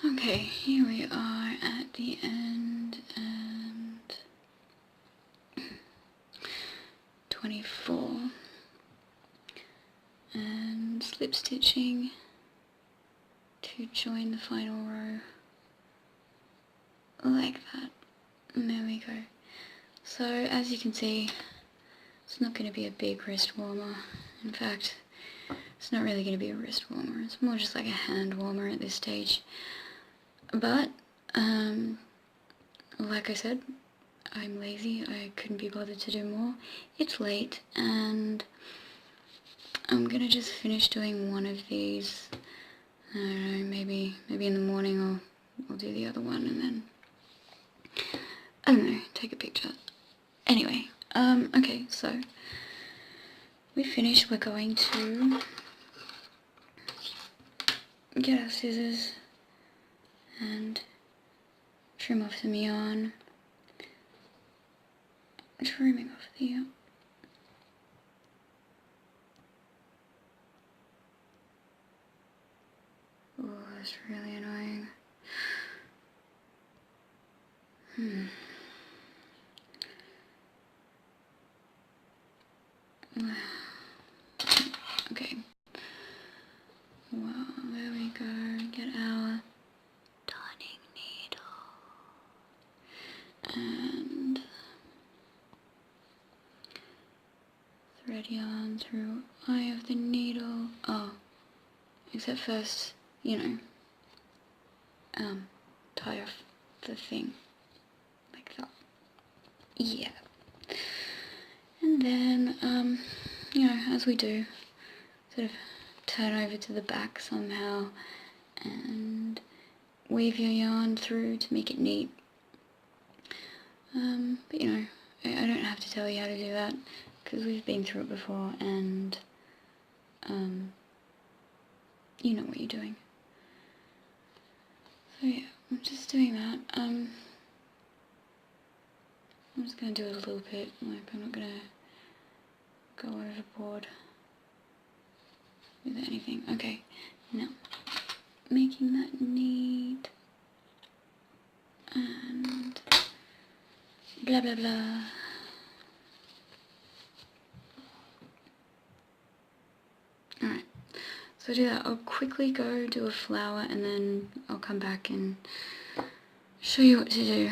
Okay, here we are at the end, and 24, and slip stitching to join the final row, like that, and there we go. So as you can see, it's not going to be a big wrist warmer. In fact, it's not really going to be a wrist warmer, it's more just like a hand warmer at this stage. But, like I said, I'm lazy, I couldn't be bothered to do more. It's late, and I'm gonna just finish doing one of these. I don't know, maybe in the morning I'll do the other one, and then, I don't know, take a picture. Anyway, okay, so we finished. We're going to get our scissors and trim off some yarn. Trimming off the yarn. Oh, that's really annoying. Okay. Well, there we go. Get our darning needle. And thread yarn through eye of the needle. Oh, except first, you know, tie off the thing like that. Yeah. And then, you know, as we do, sort of turn over to the back somehow and weave your yarn through to make it neat. But you know, I don't have to tell you how to do that because we've been through it before, and you know what you're doing. So yeah, I'm just doing that. I'm just going to do it a little bit, like I'm not going to go overboard with anything. Okay, now making that neat and blah blah blah. Alright, so to do that, I'll quickly go do a flower and then I'll come back and show you what to do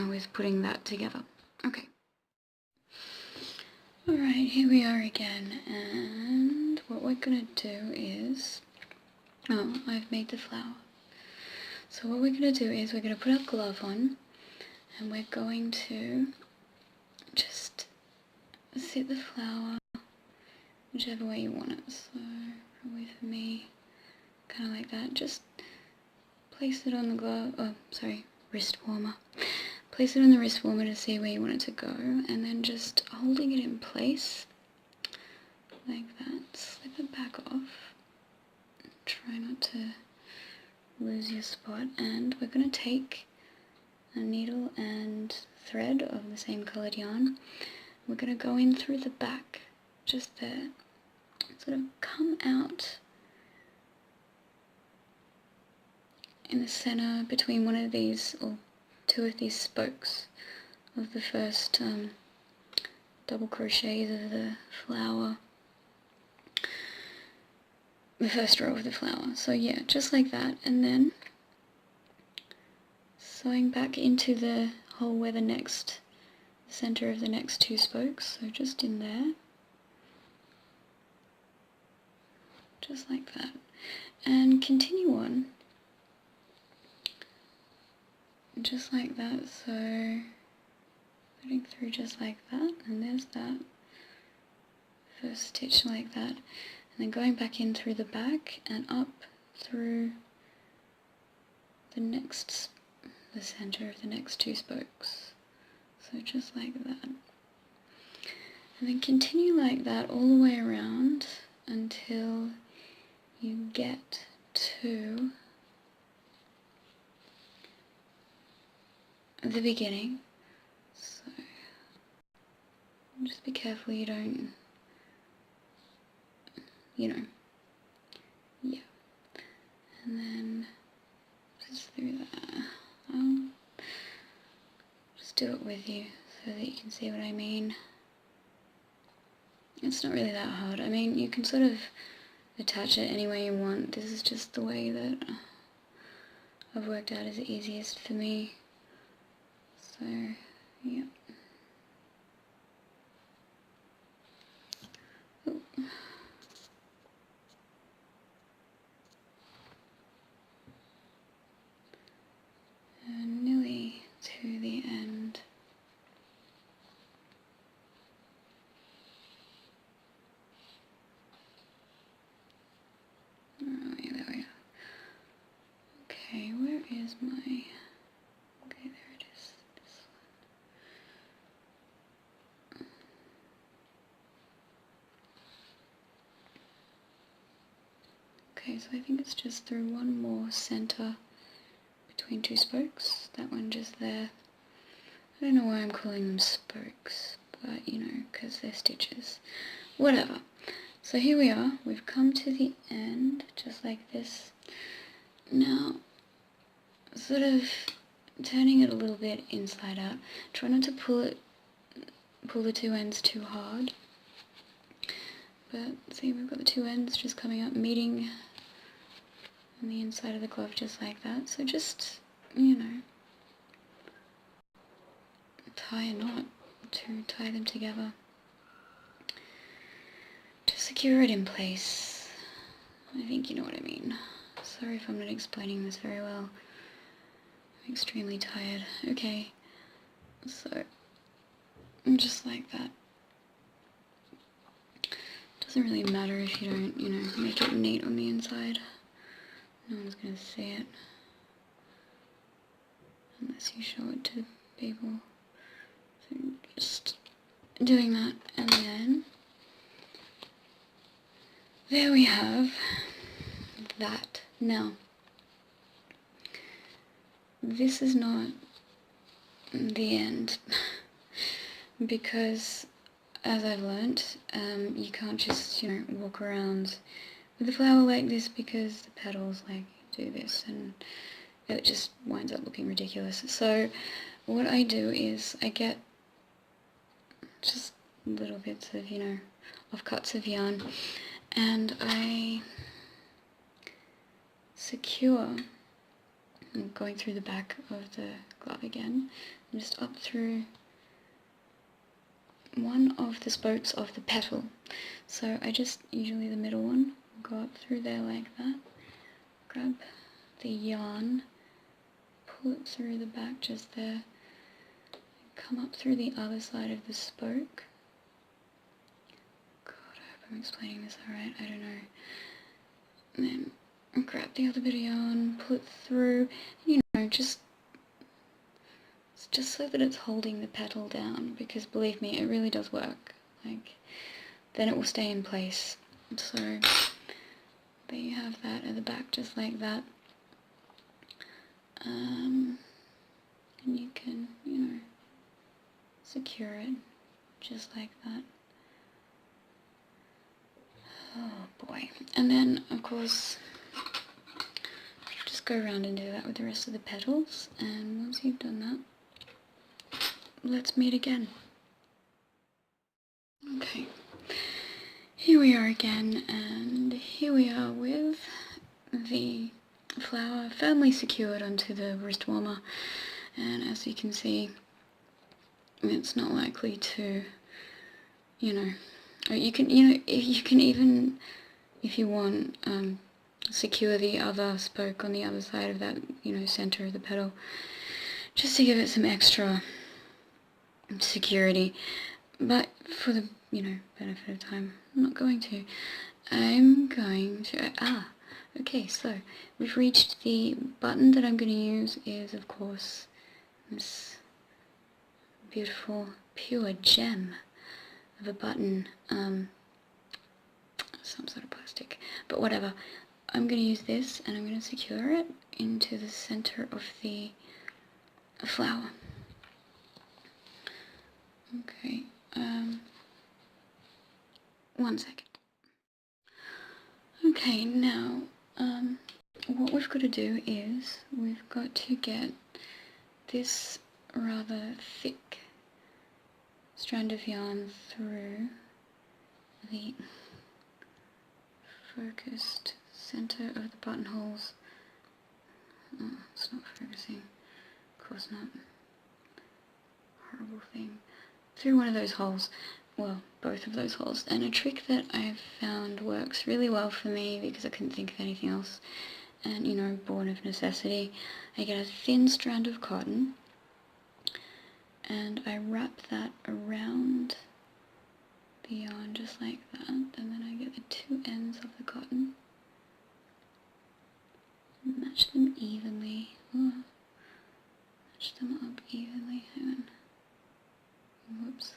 with putting that together. Okay. Alright, here we are again, and what we're going to do is, I've made the flower. So what we're going to do is we're going to put our glove on, and we're going to just sit the flower whichever way you want it. So probably for me, kind of like that. Just place it on the glove, wrist warmer. Place it on the wrist warmer to see where you want it to go, and then just holding it in place like that. Slip it back off. Try not to lose your spot, and we're going to take a needle and thread of the same coloured yarn. We're going to go in through the back, just there, sort of come out in the centre between one of these, or two of these spokes of the first double crochets of the flower, the first row of the flower. So yeah, just like that, and then sewing back into the hole where the center of the next two spokes, so just in there, just like that, and continue on just like that. So putting through just like that, and there's that first stitch like that, and then going back in through the back and up through the center of the next two spokes. So just like that, and then continue like that all the way around until you get to the beginning. So just be careful you don't, you know, yeah, and then just do it with you so that you can see what I mean. It's not really that hard. I mean, you can sort of attach it any way you want. This is just the way that I've worked out is the easiest for me. So, yeah. Ooh. And nearly to the end. Oh, yeah, there we go. Okay, where is my... Okay, there it is. This one. Okay, so I think it's just through one more center between two spokes. That one just there. I don't know why I'm calling them spokes, but you know, because they're stitches. Whatever. So here we are. We've come to the end, just like this. Now, sort of turning it a little bit inside out. Try not to pull the two ends too hard. But see, we've got the two ends just coming up, meeting on the inside of the glove just like that. So just, you know, tie a knot to tie them together to secure it in place. I think you know what I mean. Sorry if I'm not explaining this very well. I'm extremely tired. Okay, so just like that. Doesn't really matter if you don't, you know, make it neat on the inside. No one's gonna see it unless you show it to people. So just doing that, and then there we have that. Now, this is not the end because, as I've learnt, you can't just, you know, walk around with a flower like this because the petals like do this and it just winds up looking ridiculous. So what I do is I get just little bits of, you know, offcuts of yarn, and I secure, I'm going through the back of the glove again, and just up through one of the spokes of the petal. So I just, usually the middle one, go up through there like that, grab the yarn, pull it through the back just there, come up through the other side of the spoke. God, I hope I'm explaining this alright, I don't know. And then grab the other bit of yarn, pull it through, you know, just so that it's holding the petal down, because believe me, it really does work. Like, then it will stay in place. So there you have that at the back, just like that. And you can, you know, secure it just like that. Oh boy. And then, of course, just go around and do that with the rest of the petals. And once you've done that, let's meet again. Okay, here we are again, and here we are with the flower firmly secured onto the wrist warmer, and as you can see, it's not likely to, you know, you can even, if you want, secure the other spoke on the other side of that, you know, center of the petal, just to give it some extra security. But for the, you know, benefit of time, I'm not going to. I'm going to, okay, so we've reached the button that I'm going to use is, of course, this beautiful pure gem of a button, some sort of plastic, but whatever. I'm going to use this and I'm going to secure it into the center of the flower. Okay, 1 second. Okay, now, what we've got to do is we've got to get this rather thick strand of yarn through the focused center of the buttonholes. Oh, it's not focusing. Of course not. Horrible thing. Through one of those holes. Well, both of those holes. And a trick that I've found works really well for me because I couldn't think of anything else, and you know, born of necessity, I get a thin strand of cotton and I wrap that around the yarn just like that, and then I get the two ends of the cotton, match them evenly. Oh, match them up evenly. Hang on. Whoops.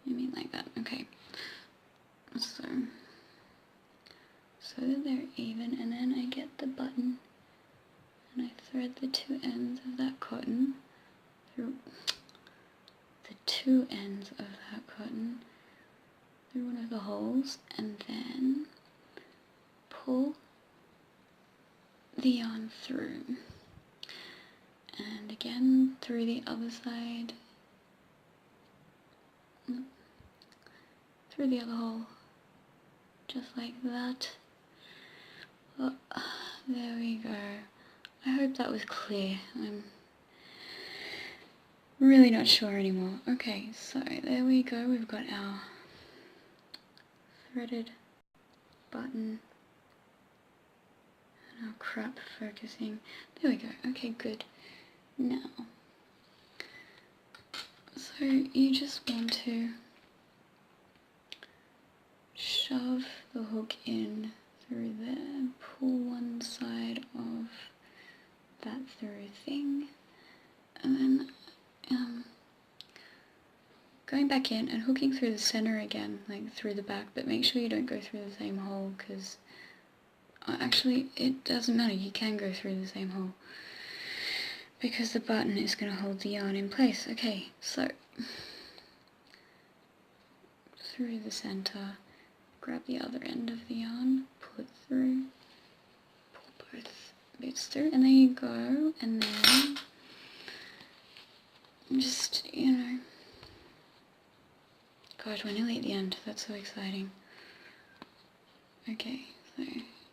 I mean like that. Okay. So that they're even, and then I get the button and I thread the two ends of that cotton through one of the holes, and then pull the yarn through, and again through the other side, through the other hole, just like that. Oh, there we go. I hope that was clear. I'm really not sure anymore. Okay, so there we go. We've got our threaded button and our crap focusing. There we go. Okay, good. Now, so you just want to shove the hook in through there, pull one side of that through thing, and then going back in and hooking through the center again, like through the back, but make sure you don't go through the same hole, because actually it doesn't matter, you can go through the same hole because the button is going to hold the yarn in place. Okay, so through the center, grab the other end of the yarn, pull it through, pull both bits through, and there you go. And then just, you know, gosh, we're nearly at the end, that's so exciting. Okay, so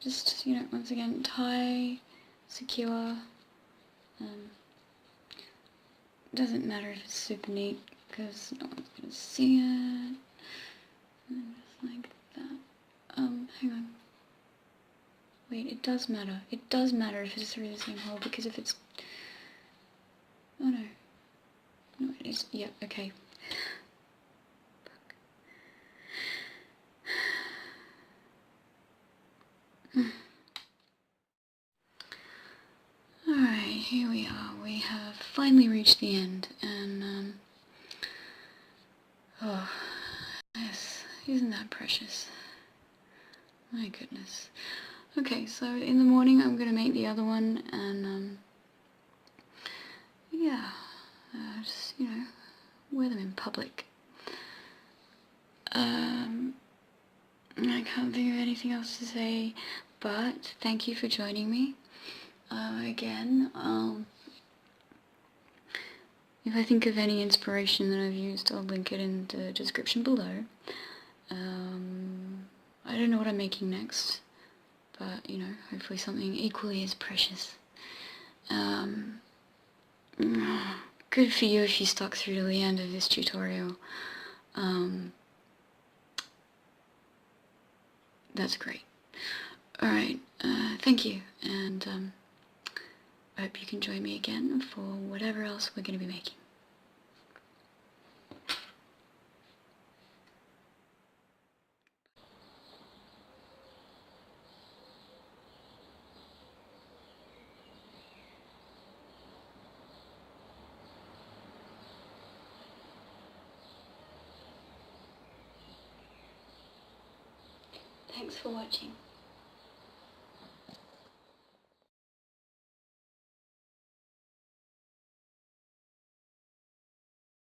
just, you know, once again, tie, secure. Doesn't matter if it's super neat because no one's gonna see it. And just like that. Hang on. Wait, it does matter. It does matter if it's through the same hole, because if it's... Oh no. No, it is. Yeah, okay. Alright, here we are. We have finally reached the end, and oh, yes, isn't that precious? My goodness. Okay, so in the morning I'm going to make the other one, and yeah, just, you know, wear them in public. I can't think of anything else to say, but thank you for joining me. Again, if I think of any inspiration that I've used, I'll link it in the description below. I don't know what I'm making next, but, you know, hopefully something equally as precious. Good for you if you stuck through to the end of this tutorial. That's great. Alright, thank you, and I hope you can join me again for whatever else we're going to be making. Thanks for watching.